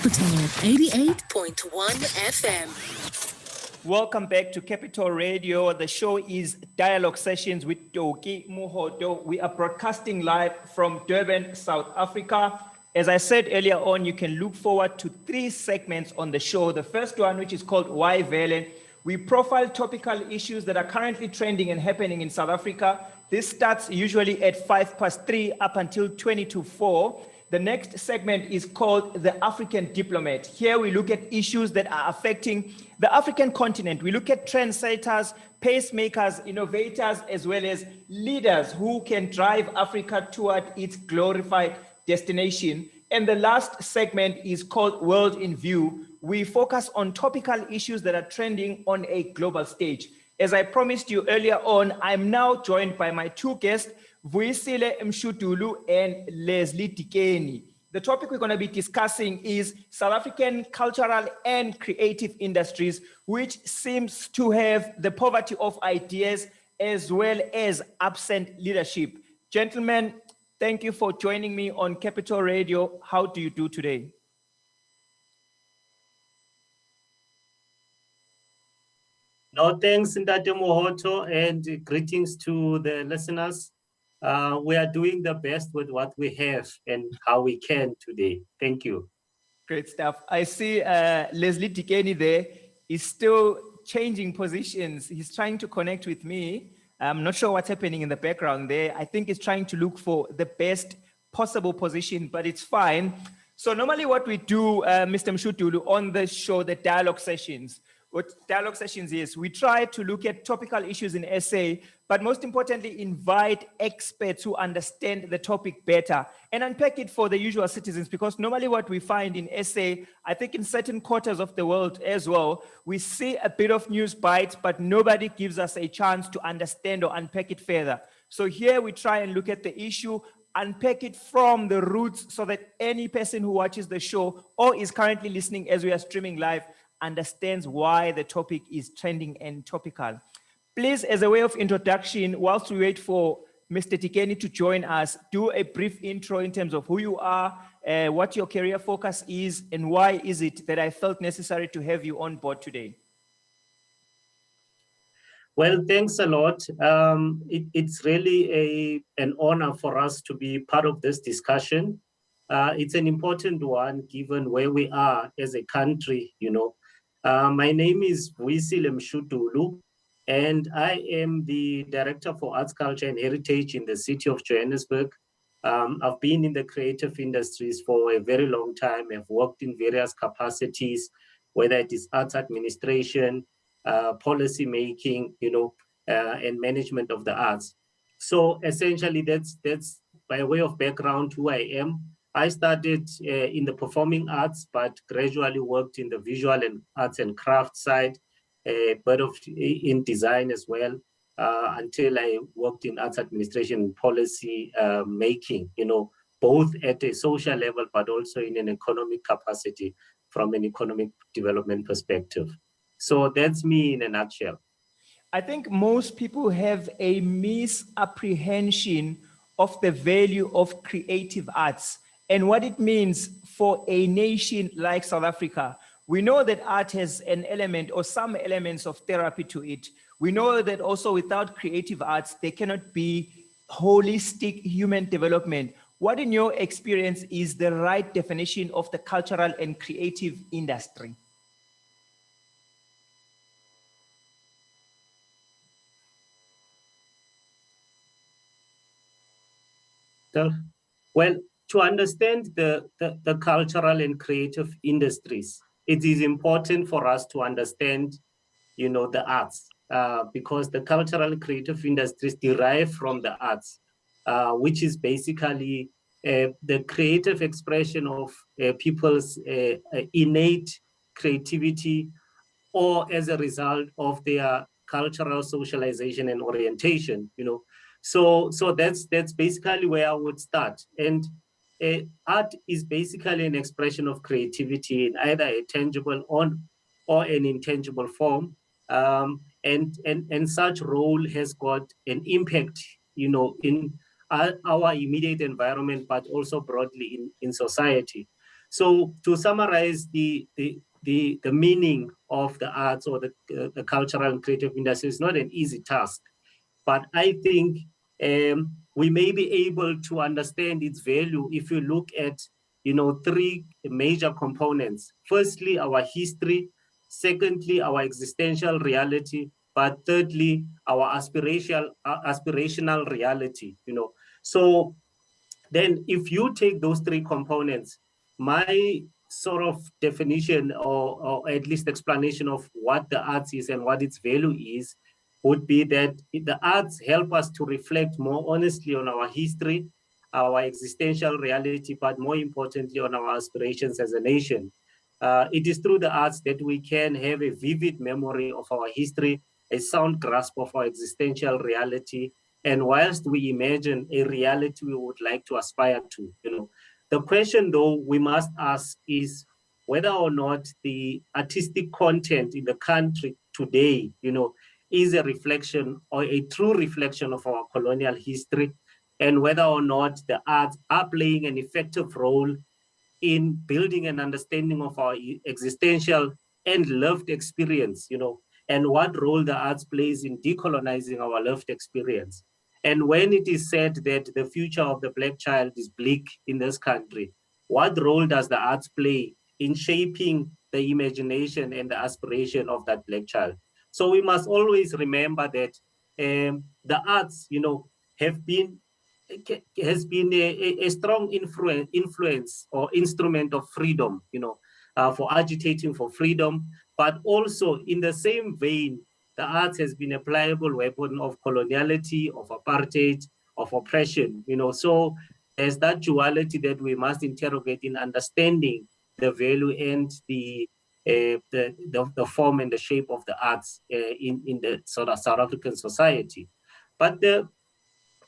Capital 88.1 FM. Welcome back to Capital Radio. The show is Dialogue Sessions with Toki Muhoto. We are broadcasting live from Durban, South Africa. As I said earlier on, you can look forward to 3 segments on the show. The first one, which is called Why Vele, we profile topical issues that are currently trending and happening in South Africa. This starts usually at 3:05 up until 4:20. The next segment is called The African Diplomat. Here we look at issues that are affecting the African continent. We look at trendsetters, pacemakers, innovators, as well as leaders who can drive Africa toward its glorified destination. And the last segment is called World in View. We focus on topical issues that are trending on a global stage. As I promised you earlier on, I'm now joined by my 2 guests, Vuyisile Mshudulu and Leslie Dikeni. The topic we're going to be discussing is South African cultural and creative industries, which seems to have the poverty of ideas as well as absent leadership. Gentlemen, thank you for joining me on Capital Radio. How do you do today? No, thanks, Ndate Mohoto, and greetings to the listeners. We are doing the best with what we have and how we can today. Thank you. Great stuff. I see Leslie Dikeni there is still changing positions. He's trying to connect with me. I'm not sure what's happening in the background there. I think he's trying to look for the best possible position, but it's fine. So normally what we do, Mr. Mshudulu, on the show, the dialogue sessions, what dialogue sessions is, we try to look at topical issues in SA, but most importantly, invite experts who understand the topic better and unpack it for the usual citizens, because normally what we find in SA, I think in certain quarters of the world as well, we see a bit of news bites, but nobody gives us a chance to understand or unpack it further. So here we try and look at the issue, unpack it from the roots so that any person who watches the show or is currently listening as we are streaming live understands why the topic is trending and topical. Please, as a way of introduction, whilst we wait for Mr. Dikeni to join us, do a brief intro in terms of who you are, what your career focus is, and why is it that I felt necessary to have you on board today? Well, thanks a lot. It's really an honor for us to be part of this discussion. It's an important one given where we are as a country, My name is Vuyisile Mshudulu, and I am the Director for Arts, Culture and Heritage in the city of Johannesburg. I've been in the creative industries for a very long time. I've worked in various capacities, whether it is arts administration, policy making, and management of the arts. So essentially, that's by way of background who I am. I started in the performing arts, but gradually worked in the visual and arts and craft side, but in design as well, until I worked in arts administration and policy making, both at a social level, but also in an economic capacity from an economic development perspective. So that's me in a nutshell. I think most people have a misapprehension of the value of creative arts and what it means for a nation like South Africa. We know that art has an element or some elements of therapy to it. We know that also without creative arts, there cannot be holistic human development. What in your experience is the right definition of the cultural and creative industry? Well, to understand the cultural and creative industries, it is important for us to understand, the arts, because the cultural and creative industries derive from the arts, which is basically the creative expression of people's innate creativity, or as a result of their cultural socialization and orientation, So that's basically where I would start. And art is basically an expression of creativity in either a tangible or an intangible form. And such role has got an impact, in our immediate environment, but also broadly in society. So to summarize the meaning of the arts or the cultural and creative industry is not an easy task, but I think we may be able to understand its value if you look at, three major components. Firstly, our history. Secondly, our existential reality. But thirdly, our aspirational reality. So then if you take those three components, my sort of definition or at least explanation of what the arts is and what its value is would be that the arts help us to reflect more honestly on our history, our existential reality, but more importantly on our aspirations as a nation. It is through the arts that we can have a vivid memory of our history, a sound grasp of our existential reality, and whilst we imagine a reality we would like to aspire to, the question though we must ask is whether or not the artistic content in the country today, is a reflection or a true reflection of our colonial history, and whether or not the arts are playing an effective role in building an understanding of our existential and lived experience, and what role the arts plays in decolonizing our lived experience. And when it is said that the future of the Black child is bleak in this country, what role does the arts play in shaping the imagination and the aspiration of that Black child? So we must always remember that the arts, have been has been a strong influence or instrument of freedom, for agitating for freedom, but also in the same vein, the arts has been a pliable weapon of coloniality, of apartheid, of oppression, so there's that duality that we must interrogate in understanding the value and the form and the shape of the arts in the sort of South African society. But the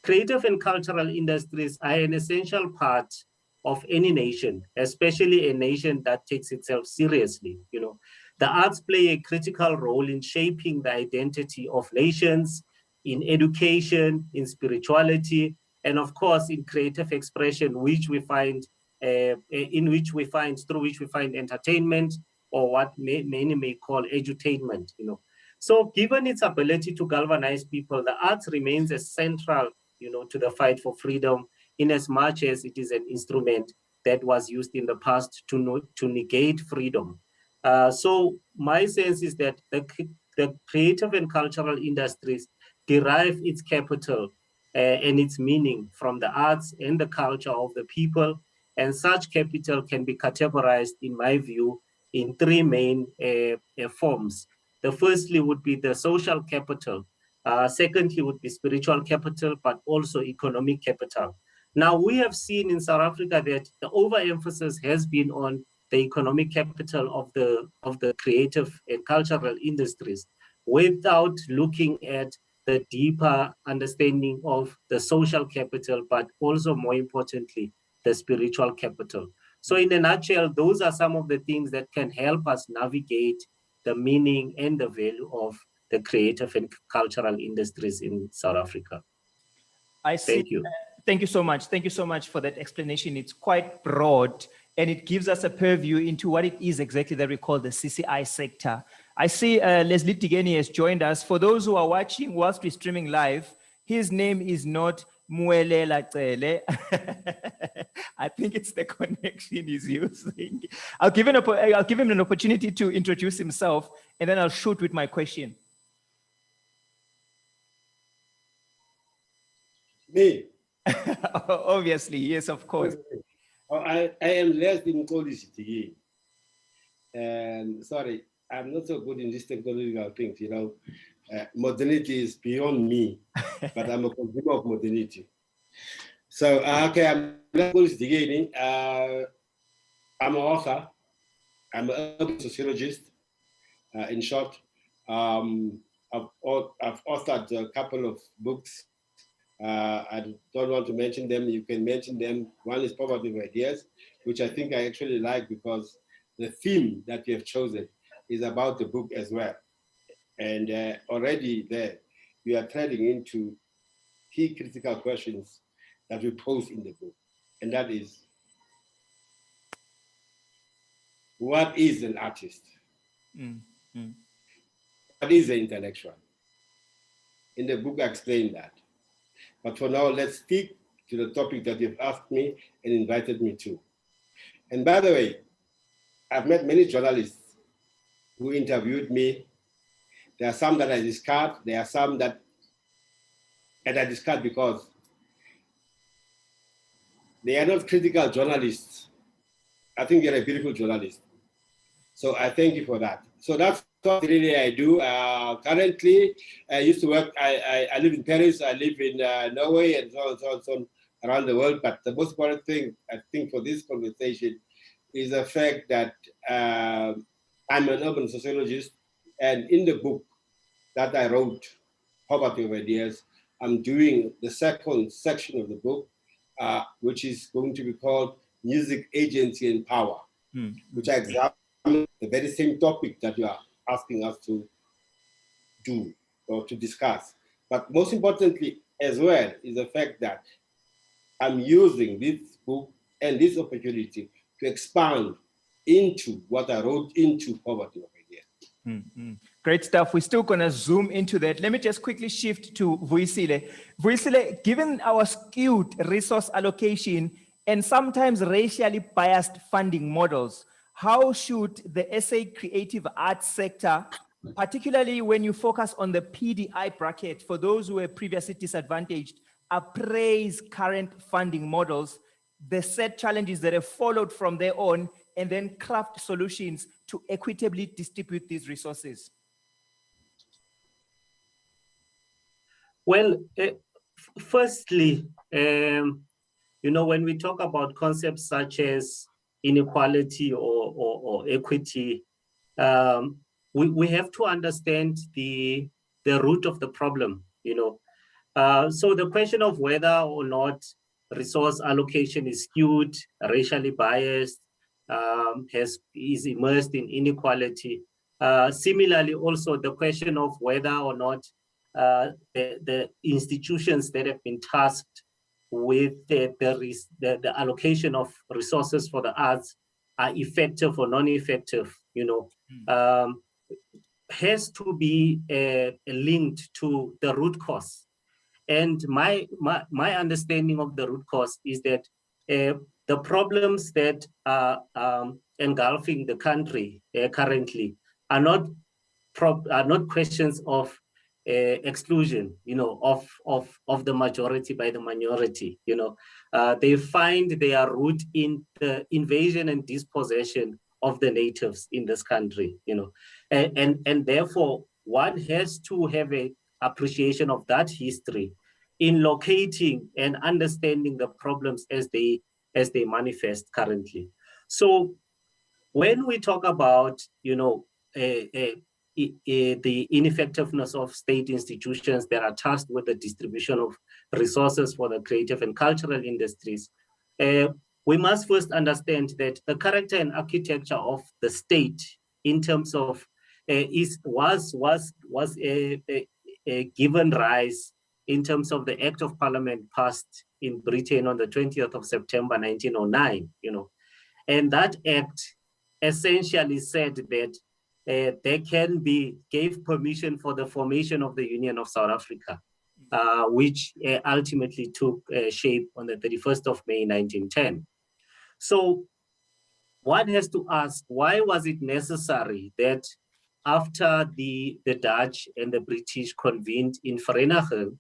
creative and cultural industries are an essential part of any nation, especially a nation that takes itself seriously. The arts play a critical role in shaping the identity of nations, in education, in spirituality, and of course in creative expression, which we find through which we find entertainment, or what many may call edutainment. So given its ability to galvanize people, the arts remains as central to the fight for freedom, in as much as it is an instrument that was used in the past to negate freedom. So my sense is that the creative and cultural industries derive its capital and its meaning from the arts and the culture of the people. And such capital can be categorized, in my view, in three main forms. The firstly would be the social capital. Secondly would be spiritual capital, but also economic capital. Now, we have seen in South Africa that the overemphasis has been on the economic capital of the creative and cultural industries, without looking at the deeper understanding of the social capital, but also more importantly, the spiritual capital. So in a nutshell, those are some of the things that can help us navigate the meaning and the value of the creative and cultural industries in South Africa. I see. Thank you. Thank you so much. Thank you so much for that explanation. It's quite broad and it gives us a purview into what it is exactly that we call the CCI sector. I see Leslie Dikeni has joined us. For those who are watching whilst we're streaming live, his name is not Muelela Cele. I think it's the connection he's using. I'll give him an opportunity to introduce himself and then I'll shoot with my question. Me? Obviously, yes, of course. I am Leslie Mshudulu. And sorry, I'm not so good in these technological things, modernity is beyond me, but I'm a consumer of modernity. So, okay, I'm Dikeni. I'm an author. I'm an urban sociologist, in short. I've authored a couple of books. I don't want to mention them. You can mention them. One is Poverty of Ideas, which I think I actually like because the theme that we have chosen is about the book as well. And already there, we are treading into key critical questions that we pose in the book. And that is, what is an artist? Mm. Mm. What is an intellectual? In the book, I explain that. But for now, let's stick to the topic that you've asked me and invited me to. And by the way, I've met many journalists who interviewed me. There are some that I discard. There are some that I discard because they are not critical journalists. I think you're a beautiful journalist. So I thank you for that. So that's what really I do. Currently, I used to work, I live in Paris, I live in Norway, and so on, so on, so on, around the world. But the most important thing, I think, for this conversation is the fact that I'm an urban sociologist. And in the book that I wrote, Poverty of Ideas, I'm doing the second section of the book, which is going to be called Music, Agency, and Power, which I examine the very same topic that you are asking us to do or to discuss. But most importantly as well is the fact that I'm using this book and this opportunity to expand into what I wrote into Poverty of Ideas. Mm-hmm. Great stuff. We're still going to zoom into that. Let me just quickly shift to Vuyisile. Vuyisile, given our skewed resource allocation and sometimes racially biased funding models, how should the SA creative arts sector, particularly when you focus on the PDI bracket for those who were previously disadvantaged, appraise current funding models, the set challenges that have followed from there on, and then craft solutions to equitably distribute these resources? Well, firstly, when we talk about concepts such as inequality or equity, we have to understand the root of the problem. So the question of whether or not resource allocation is skewed, racially biased, is immersed in inequality. Similarly, also the question of whether or not the institutions that have been tasked with the allocation of resources for the arts are effective or non-effective, has to be linked to the root cause. And my understanding of the root cause is that the problems that are engulfing the country currently are not questions of exclusion, of the majority by the minority. They find their root in the invasion and dispossession of the natives in this country. And therefore one has to have a appreciation of that history in locating and understanding the problems as they manifest currently. So when we talk about the ineffectiveness of state institutions that are tasked with the distribution of resources for the creative and cultural industries, we must first understand that the character and architecture of the state in terms of was a given rise in terms of the Act of Parliament passed in Britain on the 20th of September 1909, and that act essentially said that gave permission for the formation of the Union of South Africa, which ultimately took shape on the 31st of May 1910. So one has to ask, why was it necessary that after the Dutch and the British convened in Vereeniging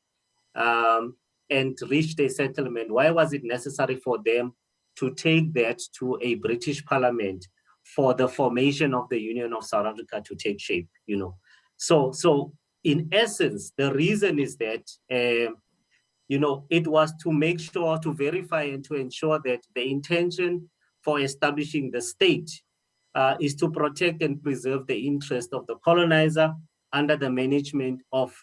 and reached a settlement, why was it necessary for them to take that to a British Parliament for the formation of the Union of South Africa to take shape? So in essence, the reason is that it was to make sure, to verify and to ensure that the intention for establishing the state is to protect and preserve the interest of the colonizer under the management of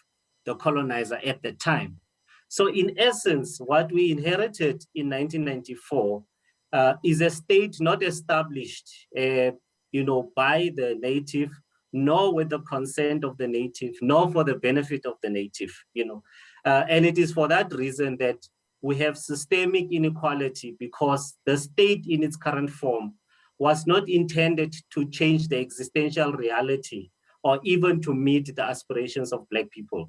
the colonizer at the time. So in essence, what we inherited in 1994 is a state not established by the native, nor with the consent of the native, nor for the benefit of the native. And it is for that reason that we have systemic inequality, because the state in its current form was not intended to change the existential reality or even to meet the aspirations of Black people,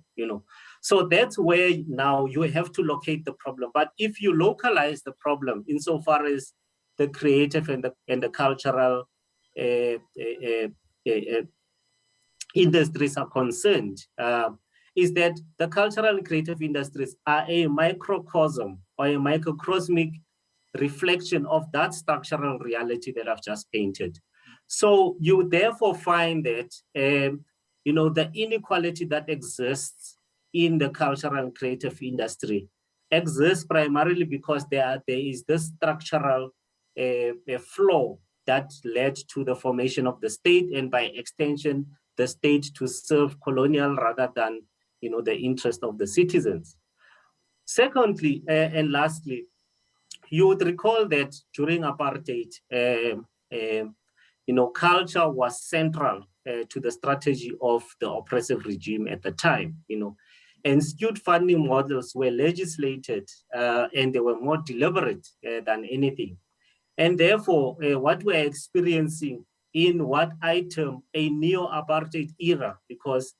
So that's where now you have to locate the problem. But if you localize the problem insofar as the creative and the cultural industries are concerned, is that the cultural and creative industries are a microcosm or a microcosmic reflection of that structural reality that I've just painted. So you therefore find that, the inequality that exists in the cultural and creative industry exists primarily because there is this structural flaw that led to the formation of the state, and by extension, the state to serve colonial rather than, the interest of the citizens. Secondly, and lastly, you would recall that during apartheid, culture was central to the strategy of the oppressive regime at the time, and skewed funding models were legislated and they were more deliberate than anything. And therefore, what we're experiencing in what I term a neo-apartheid era, because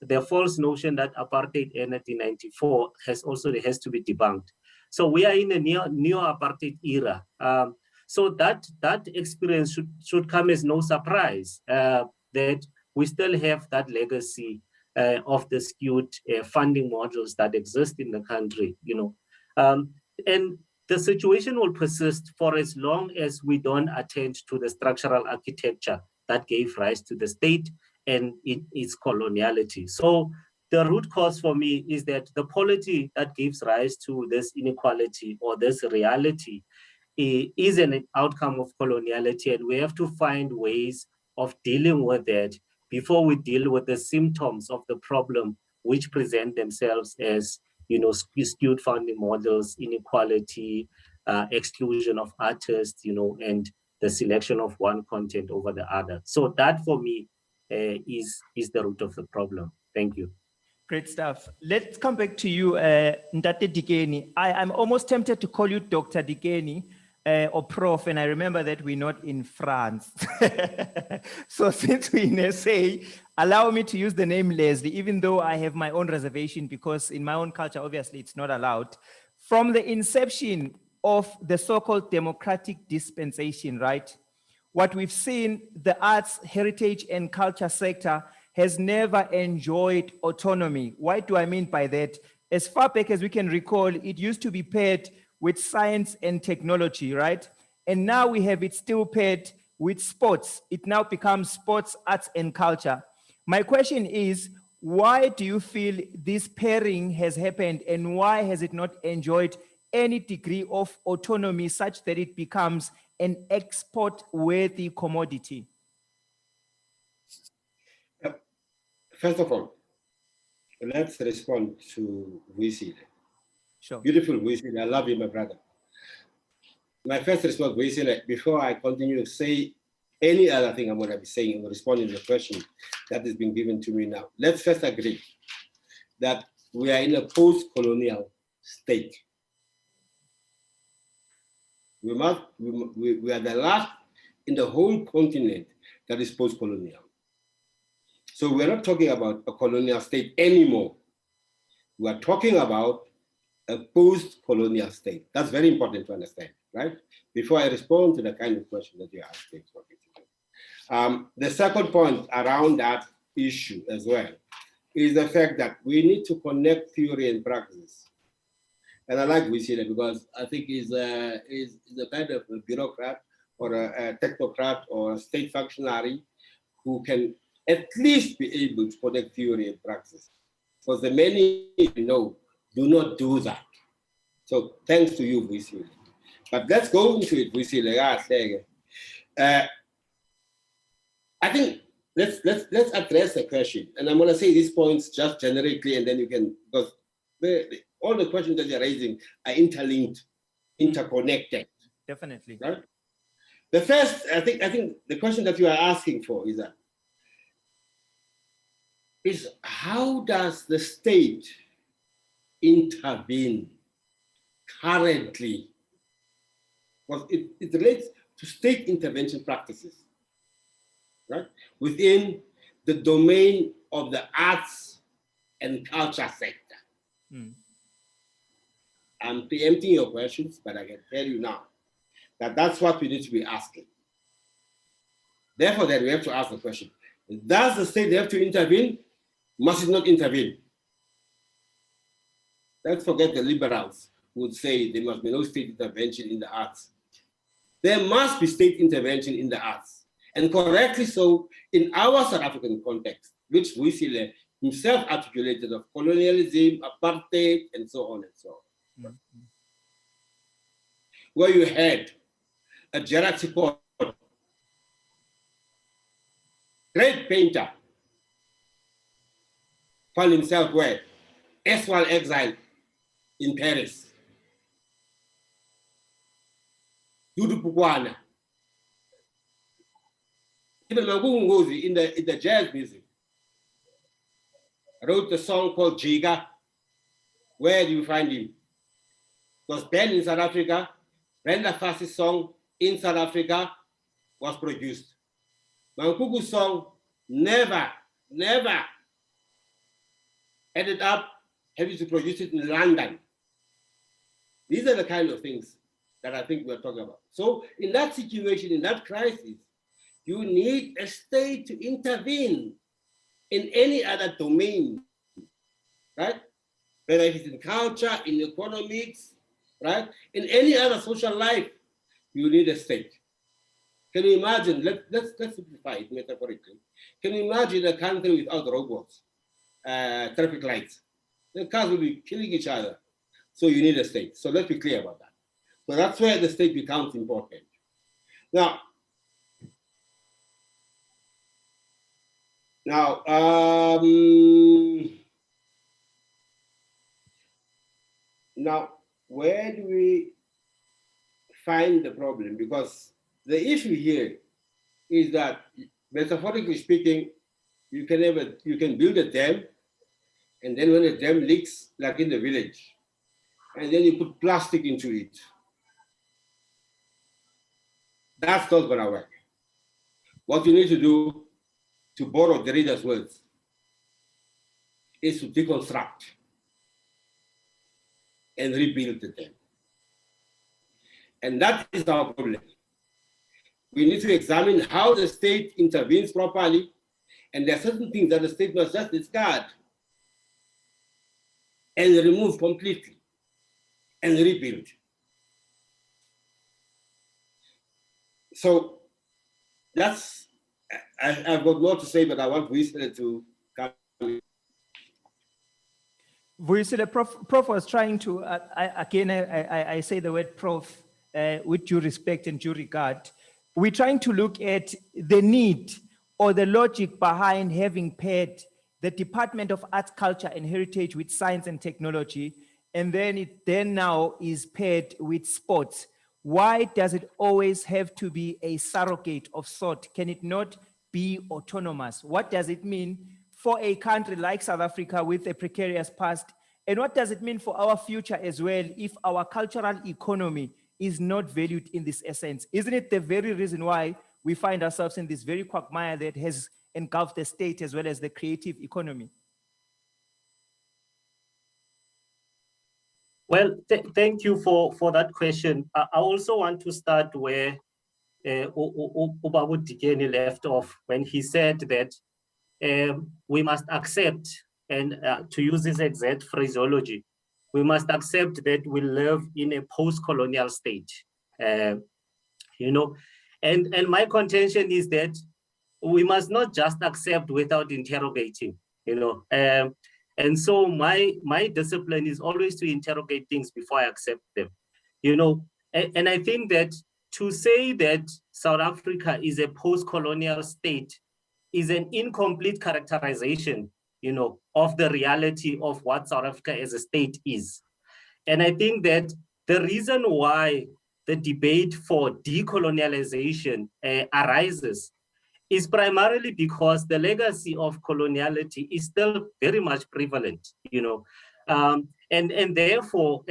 the false notion that apartheid ended in 1994 has to be debunked. So we are in a neo-apartheid era. So that experience should come as no surprise that we still have that legacy of the skewed funding models that exist in the country, and the situation will persist for as long as we don't attend to the structural architecture that gave rise to the state and its coloniality. So the root cause for me is that the polity that gives rise to this inequality or this reality is an outcome of coloniality, and we have to find ways of dealing with that before we deal with the symptoms of the problem, which present themselves as skewed funding models, inequality, exclusion of artists, and the selection of one content over the other. So that for me is the root of the problem. Thank you. Great stuff. Let's come back to you, Ntate Dikeni. I'm almost tempted to call you Dr. Dikeni or Prof, and I remember that we're not in France. So since we're in SA, allow me to use the name Leslie, even though I have my own reservation because in my own culture, obviously, it's not allowed. From the inception of the so-called democratic dispensation, right? What we've seen, the arts, heritage, and culture sector has never enjoyed autonomy. What do I mean by that? As far back as we can recall, it used to be paired with science and technology, right? And now we have it still paired with sports. It now becomes sports, arts, and culture. My question is, why do you feel this pairing has happened, and why has it not enjoyed any degree of autonomy such that it becomes an export-worthy commodity? First of all, let's respond to Vuyisile. Sure. Beautiful Vuyisile, I love you, my brother. My first response, Vuyisile, before I continue to say any other thing I'm going to be saying in responding to the question that is being given to me now, let's first agree that we are in a post-colonial state. We are the last in the whole continent that is post-colonial. So we're not talking about a colonial state anymore. We are talking about a post-colonial state. That's very important to understand, right? Before I respond to the kind of question that you're asking. The second point around that issue as well is the fact that we need to connect theory and practice. And I like Vuyisile because I think he's a kind of a bureaucrat or a technocrat or a state functionary who can at least be able to connect theory and practice. Because the many do not do that. So thanks to you, Vuyisile. But let's go into it, Vuyisile. I think let's address the question. And I'm going to say these points just generically, and then you can, because all the questions that you're raising are interlinked, interconnected. Definitely. Right? The first, I think the question that you are asking for is how does the state intervene currently? Because it relates to state intervention practices, right, within the domain of the arts and culture sector. I'm preempting your questions, but I can tell you now that that's what we need to be asking. Therefore, then we have to ask the question, does the state have to intervene? Must it not intervene? Let's forget the liberals who would say there must be no state intervention in the arts. There must be state intervention in the arts, and correctly so in our South African context, which Vuyisile himself articulated of colonialism, apartheid, and so on and so on. Where you had a Gerard Sipon, great painter, found himself where? Erstwhile exiled in Paris. Dudu Pukwana. Even Magungu Ngozi in the jazz music wrote a song called Jiga. Where do you find him? It was banned in South Africa. Brenda Fassie's song in South Africa was produced. Mankuku's song never ended up having to produce it in London. These are the kind of things that I think we're talking about. So in that situation, in that crisis, you need a state to intervene in any other domain, right? Whether it's in culture, in economics, right? In any other social life, you need a state. Can you imagine, let's simplify it metaphorically. Can you imagine a country without robots, traffic lights? The cars will be killing each other. So you need a state. So let's be clear about that. So that's where the state becomes important. Now, where do we find the problem? Because the issue here is that, metaphorically speaking, you can build a dam, and then when the dam leaks, like in the village, and then you put plastic into it. That's not gonna work. What you need to do, to borrow the reader's words, is to deconstruct and rebuild the dam. And that is our problem. We need to examine how the state intervenes properly, and there are certain things that the state must just discard and remove completely and rebuild. So that's, I've got more to say, but I want Vuyisile to come. Vuyisile, Prof was trying to, I say the word Prof with due respect and due regard. We're trying to look at the need or the logic behind having paired the Department of Arts, Culture and Heritage with Science and Technology, and then it now is paired with sports. Why does it always have to be a surrogate of sort? Can it not be autonomous? What does it mean for a country like South Africa with a precarious past? And what does it mean for our future as well if our cultural economy is not valued in this essence? Isn't it the very reason why we find ourselves in this very quagmire that has engulfed the state as well as the creative economy? Well, thank you for that question. I also want to start where Ubabu Dikeni left off when he said that we must accept, and to use this exact phraseology, we must accept that we live in a post-colonial state. And my contention is that we must not just accept without interrogating, and so my discipline is always to interrogate things before I accept them, and I think that to say that South Africa is a post-colonial state is an incomplete characterization, of the reality of what South Africa as a state is. And I think that the reason why the debate for decolonialization arises is primarily because the legacy of coloniality is still very much prevalent, and therefore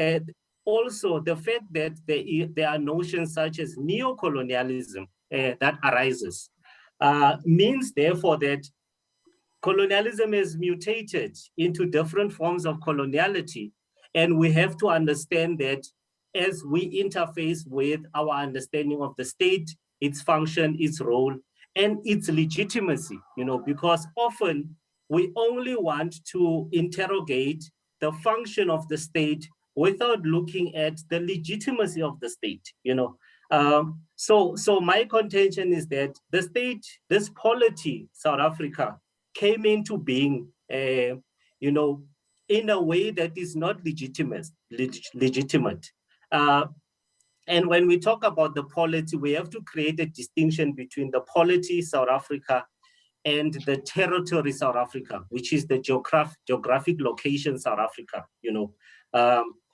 also the fact that there are notions such as neo-colonialism that arises means therefore that colonialism has mutated into different forms of coloniality. And we have to understand that as we interface with our understanding of the state, its function, its role, and its legitimacy, because often we only want to interrogate the function of the state without looking at the legitimacy of the state. So my contention is that the state, this polity, South Africa, came into being, in a way that is not legitimate. And when we talk about the polity, we have to create a distinction between the polity South Africa and the territory South Africa, which is the geographic location South Africa.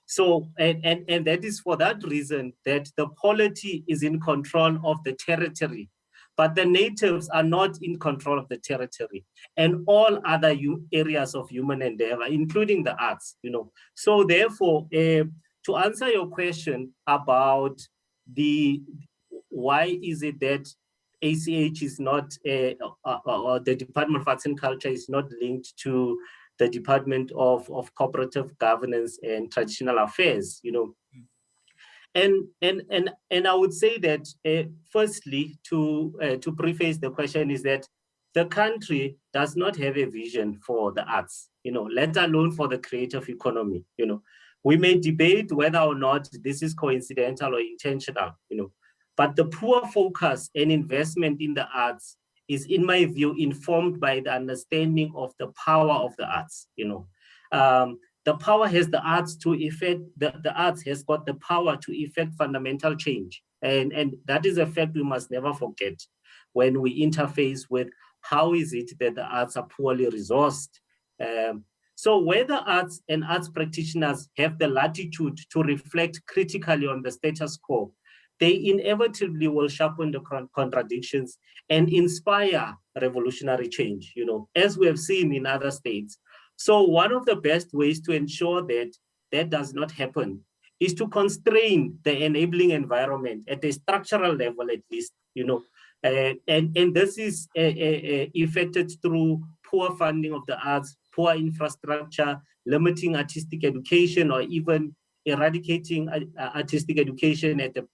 So and that is for that reason that the polity is in control of the territory, but the natives are not in control of the territory and all other areas of human endeavor, including the arts. So therefore, to answer your question about why is it that ACH is not, or the Department of Arts and Culture is not linked to the Department of Cooperative Governance and Traditional Affairs, And I would say that firstly, to preface the question, is that the country does not have a vision for the arts, let alone for the creative economy. We may debate whether or not this is coincidental or intentional, but the poor focus and investment in the arts is, in my view, informed by the understanding of the power of the arts. The power has the arts to effect, the arts has got the power to effect fundamental change. And that is a fact we must never forget when we interface with how is it that the arts are poorly resourced. So whether arts and arts practitioners have the latitude to reflect critically on the status quo, they inevitably will sharpen the contradictions and inspire revolutionary change, as we have seen in other states. So one of the best ways to ensure that that does not happen is to constrain the enabling environment at a structural level, at least, and this is effected through poor funding of the arts, poor infrastructure, limiting artistic education, or even eradicating artistic education at the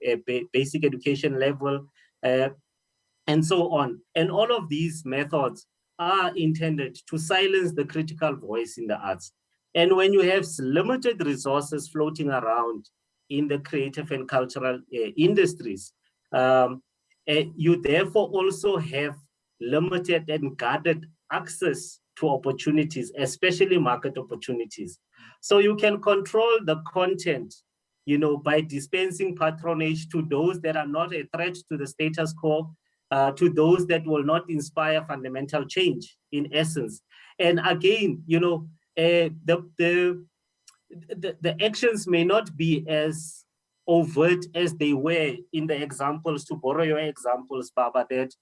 basic education level, and so on. And all of these methods are intended to silence the critical voice in the arts. And when you have limited resources floating around in the creative and cultural industries, you therefore also have limited and guarded access to opportunities, especially market opportunities. So you can control the content, by dispensing patronage to those that are not a threat to the status quo, to those that will not inspire fundamental change, in essence. And again, the actions may not be as overt as they were in the examples, to borrow your examples, Baba, that,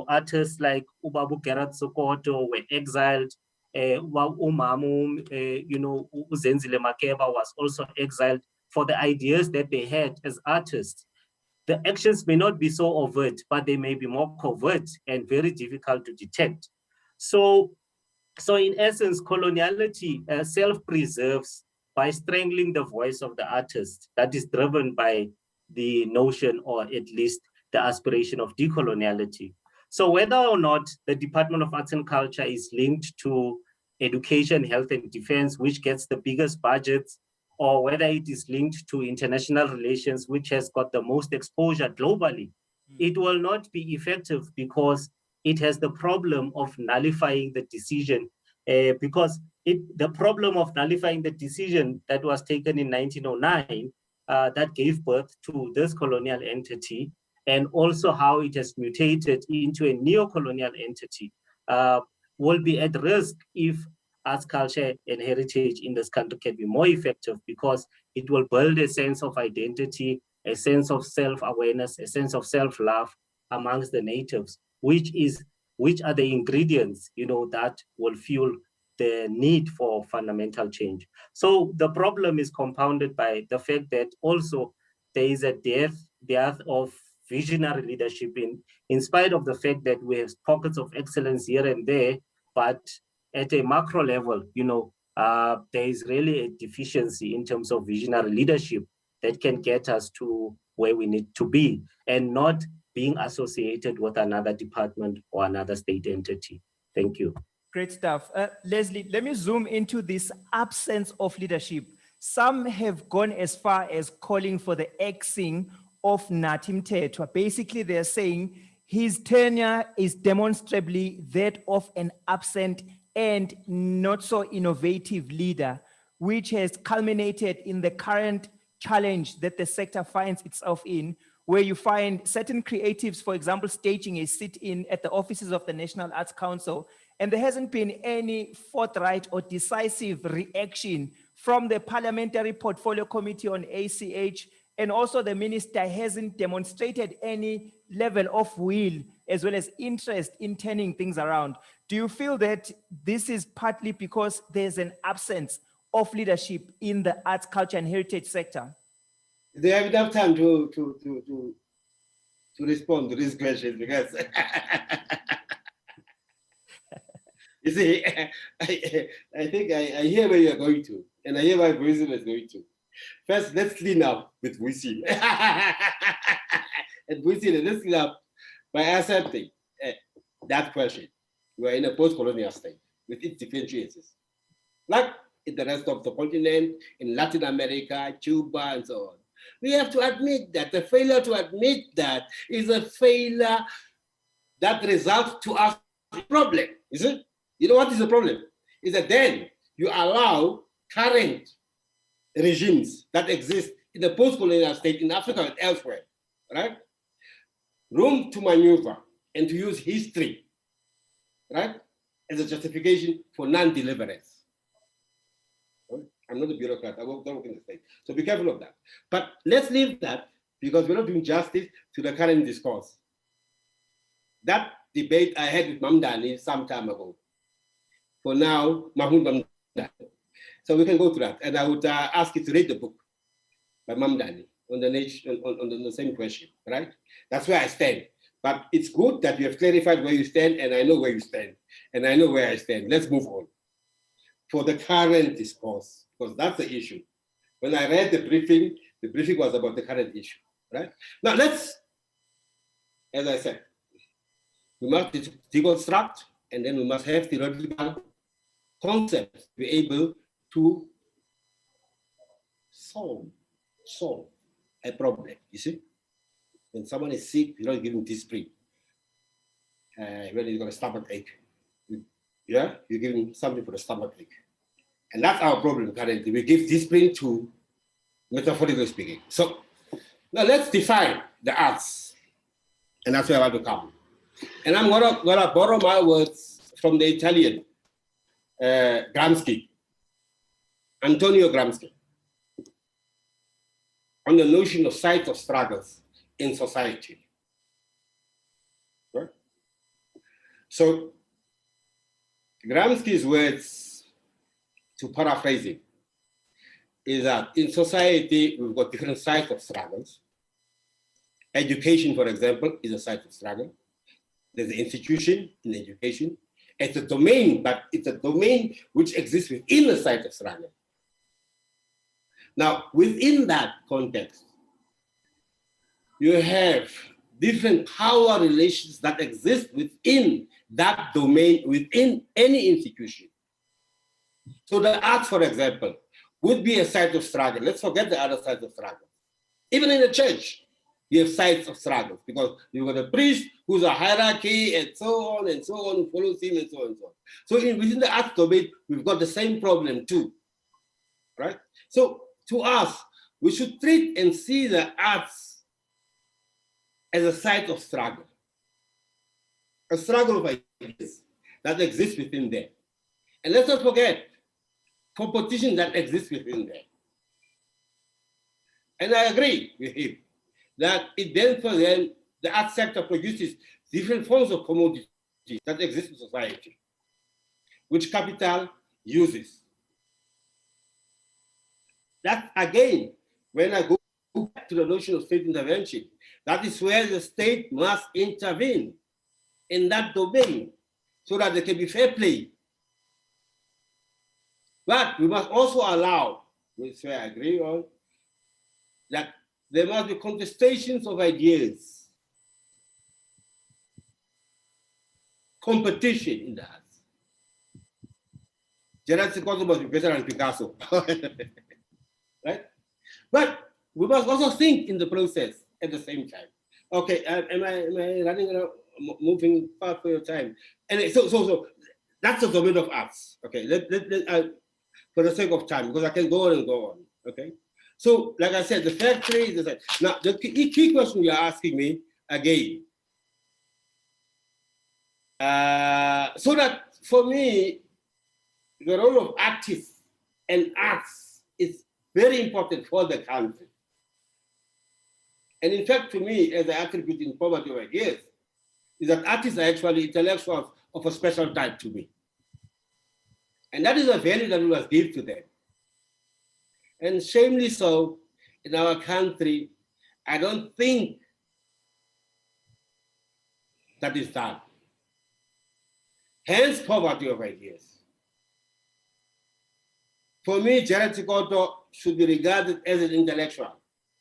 artists like Ubabu Gerard Sokoto were exiled, Umamu, Uzenzile Makeba was also exiled for the ideas that they had as artists. The actions may not be so overt, but they may be more covert and very difficult to detect. So in essence, coloniality self-preserves by strangling the voice of the artist that is driven by the notion, or at least the aspiration, of decoloniality. So whether or not the Department of Arts and Culture is linked to education, health, and defense, which gets the biggest budgets, or whether it is linked to international relations, which has got the most exposure globally, it will not be effective because it has the problem of nullifying the decision, because the problem of nullifying the decision that was taken in 1909 that gave birth to this colonial entity, and also how it has mutated into a neo-colonial entity, will be at risk if arts, culture, and heritage in this country can be more effective, because it will build a sense of identity, a sense of self-awareness, a sense of self-love amongst the natives, which are the ingredients, that will fuel the need for fundamental change. So the problem is compounded by the fact that also there is a dearth of visionary leadership in spite of the fact that we have pockets of excellence here and there, but at a macro level, there is really a deficiency in terms of visionary leadership that can get us to where we need to be and not being associated with another department or another state entity. Thank you. Great stuff. Leslie, let me zoom into this absence of leadership. Some have gone as far as calling for the axing of Nathi Mthethwa. Basically, they're saying his tenure is demonstrably that of an absent and not so innovative leader, which has culminated in the current challenge that the sector finds itself in, where you find certain creatives, for example, staging a sit-in at the offices of the National Arts Council, and there hasn't been any forthright or decisive reaction from the Parliamentary Portfolio Committee on ACH, and also the minister hasn't demonstrated any level of will as well as interest in turning things around. Do you feel that this is partly because there's an absence of leadership in the arts, culture, and heritage sector? They have enough time to respond to these questions because you see, I think I hear where you're going to, and I hear where Vuyisile is going to. First, let's clean up with Vuyisile. And Vuyisile, let's clean up by accepting that question. We are in a post-colonial state with its differentiators. Like in the rest of the continent, in Latin America, Cuba, and so on. We have to admit that the failure to admit that is a failure that results to us a problem, is it? You know what is the problem? Is that then you allow current regimes that exist in the post-colonial state in Africa and elsewhere, right? Room to maneuver and to use history, right, as a justification for non-deliverance. I'm not a bureaucrat, I don't work in the state. So be careful of that. But let's leave that because we're not doing justice to the current discourse. That debate I had with Mamdani some time ago. For now, Mahmoud Mamdani. So we can go to that. And I would ask you to read the book by Mamdani on the same question, right? That's where I stand. But it's good that you have clarified where you stand, and I know where you stand, and I know where I stand. Let's move on. For the current discourse, because that's the issue. When I read the briefing was about the current issue, right? Now let's, as I said, we must deconstruct, and then we must have theoretical concepts to be able to solve a problem, you see? When someone is sick, you don't give him Disprin. When he's got a stomach ache, you give him something for the stomach ache. And that's our problem currently. We give Disprin to, metaphorically speaking. So now let's define the arts. And that's where I want to come. And I'm gonna borrow my words from the Italian, Gramsci, Antonio Gramsci, on the notion of sites of struggles in society. Right? So Gramsci's words, to paraphrase it, is that in society, we've got different sites of struggles. Education, for example, is a site of struggle. There's an institution in education. It's a domain, but it's a domain which exists within the site of struggle. Now, within that context, you have different power relations that exist within that domain, within any institution. So the arts, for example, would be a site of struggle. Let's forget the other sides of struggle. Even in the church, you have sites of struggle because you've got a priest who's a hierarchy and so on, who follows him and so on and so on. So within the arts domain, we've got the same problem too, right? So to us, we should treat and see the arts as a site of struggle, a struggle of ideas that exists within there. And let's not forget competition that exists within there. And I agree with him that it then for them, the art sector produces different forms of commodities that exist in society, which capital uses. That again, when I go back to the notion of state intervention, that is where the state must intervene in that domain so that there can be fair play. But we must also allow, which I agree on, that there must be contestations of ideas, competition in that. Gerard Sekoto must be better than Picasso, right? But we must also think in the process at the same time. Okay, am I running around, moving fast for your time? And so that's the domain of arts. Okay, for the sake of time, because I can go on and go on. Okay, so like I said, the factory is the same. Now the key question you're asking me again. So that for me, the role of artists and arts is very important for the country. And in fact, to me, as I attribute in poverty of ideas, is that artists are actually intellectuals of a special type to me. And that is a value that we must give to them. And shamefully so, in our country, I don't think that is done. Hence, poverty of ideas. For me, Gerard Sekoto should be regarded as an intellectual.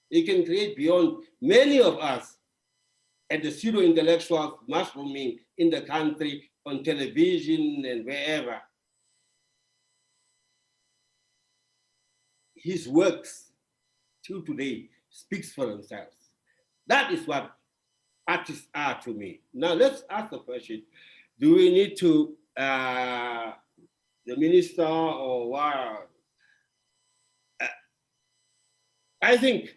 He can create beyond many of us and the pseudo-intellectuals mushrooming in the country, on television and wherever. His works till today speaks for themselves. That is what artists are to me. Now let's ask the question, do we need to, the minister or what? I think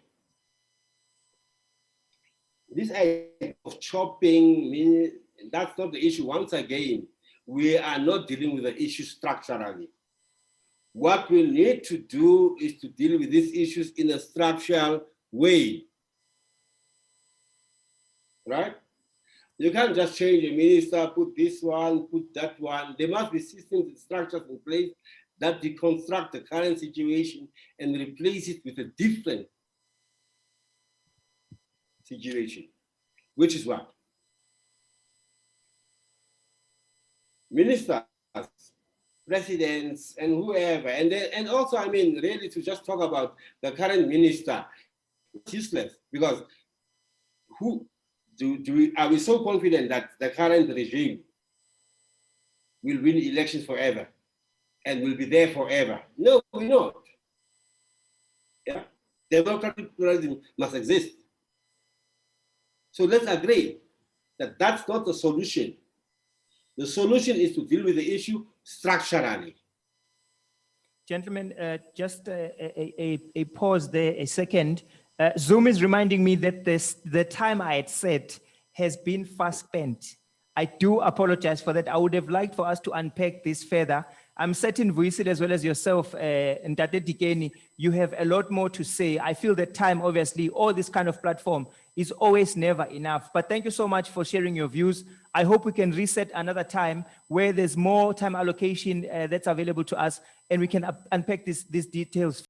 this idea of chopping, that's not the issue. Once again, we are not dealing with the issue structurally. What we need to do is to deal with these issues in a structural way, right? You can't just change a minister, put this one, put that one. There must be systems and structures in place that deconstruct the current situation and replace it with a different situation, which is what? Ministers, presidents, and whoever, and also, I mean, really to just talk about the current minister, it's useless, because are we so confident that the current regime will win elections forever and will be there forever? No, we're not. Yeah? Democratic pluralism must exist. So let's agree that that's not the solution. The solution is to deal with the issue structurally. Gentlemen, just a pause there, a second. Zoom is reminding me that the time I had set has been fast spent. I do apologize for that. I would have liked for us to unpack this further. I'm certain Vuyisile, as well as yourself, and Dikeni, you have a lot more to say. I feel that time, obviously, all this kind of platform is always never enough. But thank you so much for sharing your views. I hope we can reset another time where there's more time allocation that's available to us, and we can unpack these details